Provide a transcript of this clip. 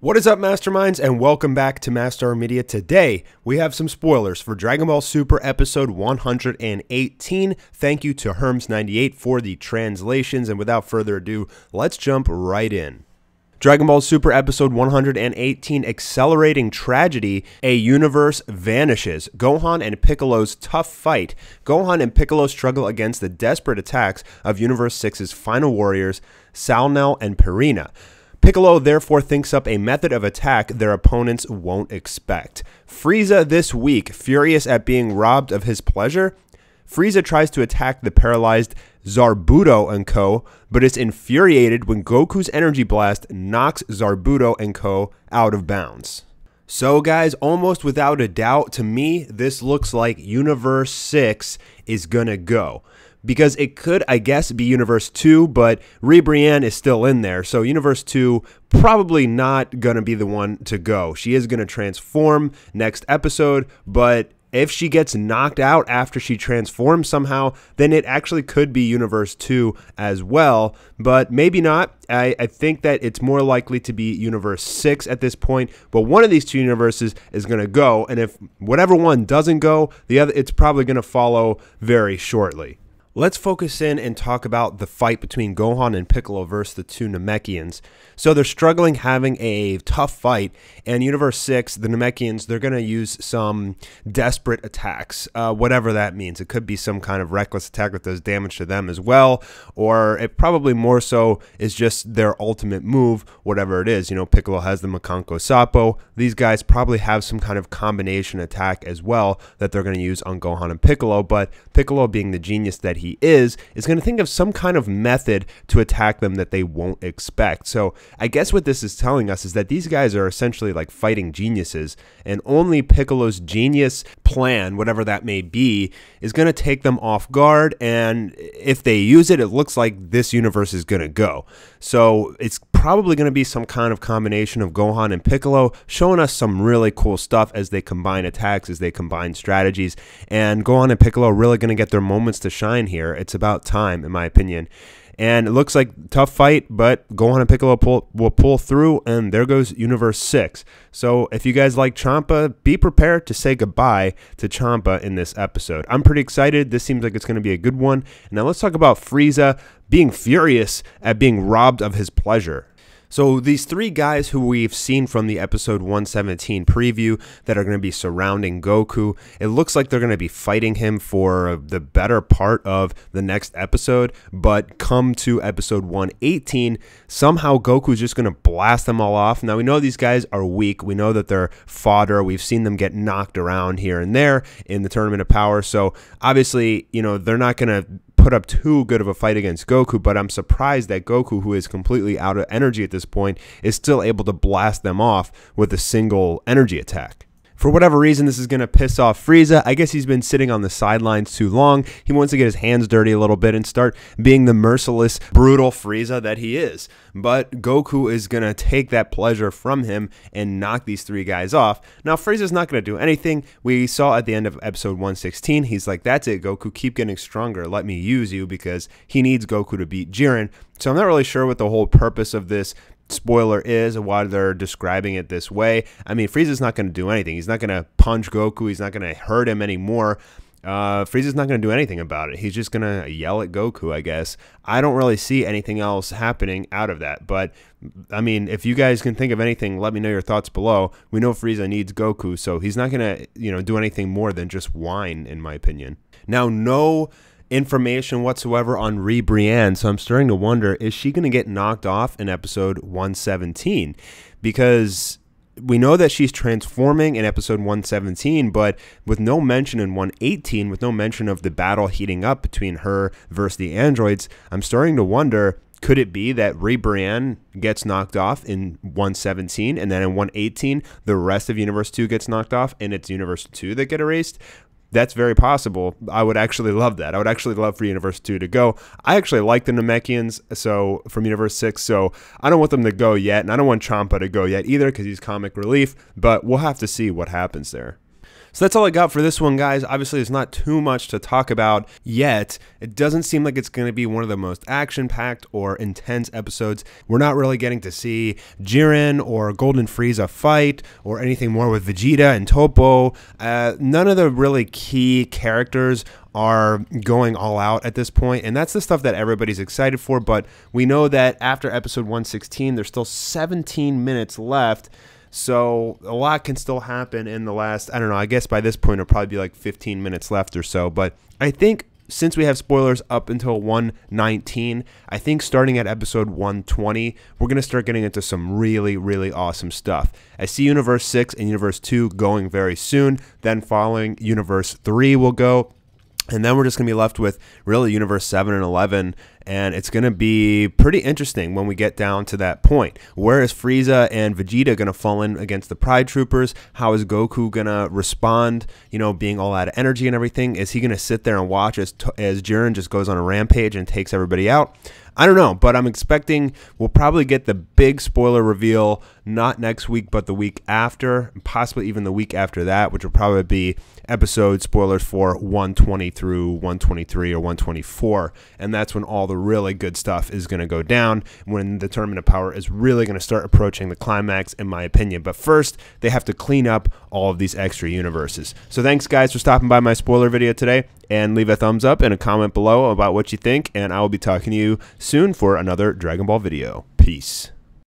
What is up, Masterminds, and welcome back to Mastar Media. Today, we have some spoilers for Dragon Ball Super episode 118. Thank you to Herms98 for the translations, and without further ado, let's jump right in. Dragon Ball Super episode 118, Accelerating Tragedy, a universe vanishes. Gohan and Piccolo's tough fight. Gohan and Piccolo struggle against the desperate attacks of Universe 6's final warriors, Salnel and Purina. Piccolo therefore thinks up a method of attack their opponents won't expect. Frieza this week, furious at being robbed of his pleasure. Frieza tries to attack the paralyzed Zarbuto and Co., but is infuriated when Goku's energy blast knocks Zarbuto and Co. out of bounds. So guys, almost without a doubt, to me, this looks like Universe 6 is gonna go. Because it could, I guess, be Universe 2, but Ribrianne is still in there. So Universe 2 probably not going to be the one to go. She is going to transform next episode, but if she gets knocked out after she transforms somehow, then it actually could be Universe 2 as well, but maybe not. I think that it's more likely to be Universe 6 at this point, but one of these two universes is going to go, and if whatever one doesn't go, the other, it's probably going to follow very shortly. Let's focus in and talk about the fight between Gohan and Piccolo versus the two Namekians. So they're struggling, having a tough fight, and Universe 6, the Namekians, they're going to use some desperate attacks, whatever that means. It could be some kind of reckless attack that does damage to them as well, or it probably more so is just their ultimate move, whatever it is. You know, Piccolo has the Makanko Sapo. These guys probably have some kind of combination attack as well that they're going to use on Gohan and Piccolo, but Piccolo, being the genius that he is going to think of some kind of method to attack them that they won't expect. So I guess what this is telling us is that these guys are essentially like fighting geniuses, and only Piccolo's genius plan, whatever that may be, is going to take them off guard, and if they use it, it looks like this universe is going to go. So it's probably going to be some kind of combination of Gohan and Piccolo showing us some really cool stuff as they combine attacks, as they combine strategies, and Gohan and Piccolo are really going to get their moments to shine here. It's about time, in my opinion. And it looks like tough fight, but Gohan and Piccolo will pull through, and there goes Universe 6. So if you guys like Champa, be prepared to say goodbye to Champa in this episode. I'm pretty excited. This seems like it's going to be a good one. Now let's talk about Frieza being furious at being robbed of his pleasure. So these three guys who we've seen from the episode 117 preview that are going to be surrounding Goku, it looks like they're going to be fighting him for the better part of the next episode, but come to episode 118, somehow Goku's just going to blast them all off. Now we know these guys are weak. We know that they're fodder. We've seen them get knocked around here and there in the Tournament of Power. So obviously, you know, they're not going to put up too good of a fight against Goku, but I'm surprised that Goku, who is completely out of energy at this point, is still able to blast them off with a single energy attack. For whatever reason, this is going to piss off Frieza. I guess he's been sitting on the sidelines too long. He wants to get his hands dirty a little bit and start being the merciless, brutal Frieza that he is. But Goku is going to take that pleasure from him and knock these three guys off. Now, Frieza's not going to do anything. We saw at the end of episode 116, he's like, that's it, Goku, keep getting stronger. Let me use you, because he needs Goku to beat Jiren. So I'm not really sure what the whole purpose of this spoiler is and why they're describing it this way. I mean, Frieza's not going to do anything. He's not going to punch Goku. He's not going to hurt him anymore. Frieza's not going to do anything about it. He's just going to yell at Goku, I guess. I don't really see anything else happening out of that. But, I mean, if you guys can think of anything, let me know your thoughts below. We know Frieza needs Goku, so he's not going to, you know, do anything more than just whine, in my opinion. Now, no information whatsoever on Ribrianne, so I'm starting to wonder, is she going to get knocked off in episode 117? Because we know that she's transforming in episode 117, but with no mention in 118, with no mention of the battle heating up between her versus the androids, I'm starting to wonder, could it be that Ribrianne gets knocked off in 117, and then in 118, the rest of Universe 2 gets knocked off, and it's Universe 2 that get erased? That's very possible. I would actually love that. I would actually love for Universe 2 to go. I actually like the Namekians from Universe 6, so I don't want them to go yet, and I don't want Champa to go yet either because he's comic relief, but we'll have to see what happens there. So that's all I got for this one, guys. Obviously, there's not too much to talk about yet. It doesn't seem like it's going to be one of the most action-packed or intense episodes. We're not really getting to see Jiren or Golden Frieza fight or anything more with Vegeta and Toppo. None of the really key characters are going all out at this point, and that's the stuff that everybody's excited for. But we know that after episode 116, there's still 17 minutes left. So a lot can still happen in the last, I don't know, I guess by this point it'll probably be like 15 minutes left or so. But I think since we have spoilers up until 119, I think starting at episode 120, we're going to start getting into some really, really awesome stuff. I see Universe 6 and Universe 2 going very soon. Then following Universe 3 will go. And then we're just going to be left with really Universe 7 and 11, and it's going to be pretty interesting when we get down to that point. Where is Frieza and Vegeta going to fall in against the Pride Troopers? How is Goku going to respond, you know, being all out of energy and everything? Is he going to sit there and watch as Jiren just goes on a rampage and takes everybody out? I don't know, but I'm expecting we'll probably get the big spoiler reveal not next week, but the week after, possibly even the week after that, which will probably be episode spoilers for 120 through 123 or 124, and that's when all the really good stuff is going to go down, when the Tournament of Power is really going to start approaching the climax, in my opinion. But first, they have to clean up all of these extra universes. So thanks, guys, for stopping by my spoiler video today, and leave a thumbs up and a comment below about what you think, and I will be talking to you soon for another Dragon Ball video. Peace.